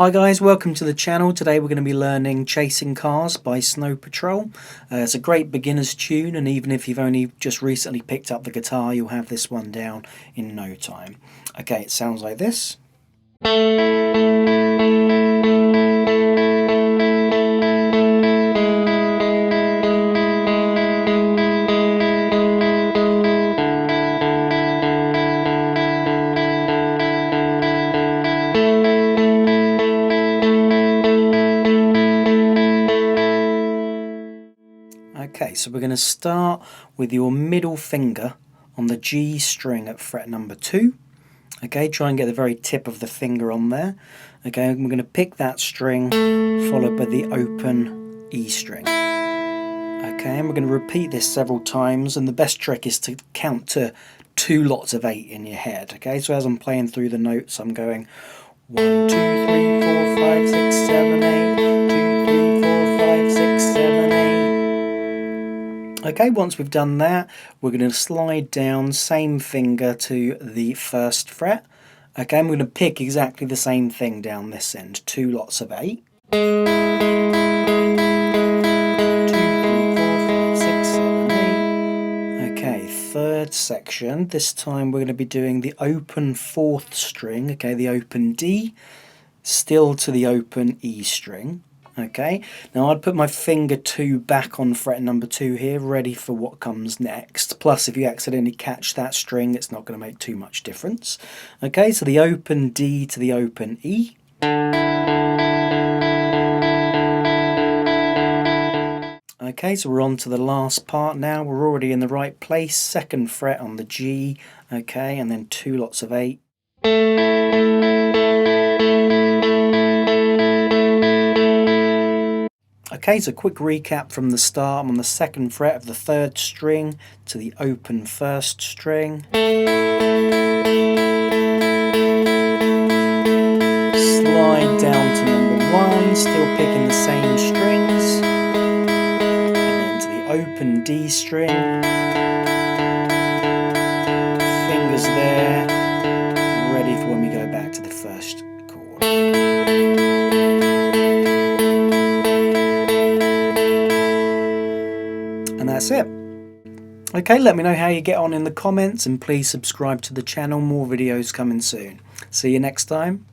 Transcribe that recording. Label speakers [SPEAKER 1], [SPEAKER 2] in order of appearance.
[SPEAKER 1] Hi guys, welcome to the channel. Today we're going to be learning Chasing Cars by Snow Patrol. It's a great beginner's tune, and even if you've only just recently picked up the guitar, you'll have this one down in no time. Okay, it sounds like this. Okay, so we're going to start with your middle finger on the G string at fret number 2. Okay, try and get the very tip of the finger on there. Okay, and we're going to pick that string followed by the open E string. Okay, and we're going to repeat this several times, and the best trick is to count to 2 lots of 8 in your head. Okay, so as I'm playing through the notes, I'm going 1, 2, 3, 4, 5, 6, 7, 8, 2, 3, 4, 5, 6, 7, 8. Okay, once we've done that, we're going to slide down, same finger to the 1st fret. Okay, and we're going to pick exactly the same thing down this end, 2 lots of 8. 2, 3, 4, 5, 6, 7, 8. Okay, 3rd section. This time we're going to be doing the open 4th string, okay, the open D, still to the open E string. Okay, now I'd put my finger 2 back on fret number 2 here, ready for what comes next. Plus, if you accidentally catch that string, it's not going to make too much difference. Okay, so the open D to the open E. Okay, so we're on to the last part now. We're already in the right place. 2nd fret on the G, okay, and then 2 lots of 8. Okay, so quick recap from the start. I'm on the 2nd fret of the 3rd string to the open 1st string. Slide down to number 1, still picking the same strings. And then to the open D string. Fingers there, ready for when we go back to the 1st chord. And that's it. Okay, let me know how you get on in the comments, and please subscribe to the channel. More videos coming soon. See you next time.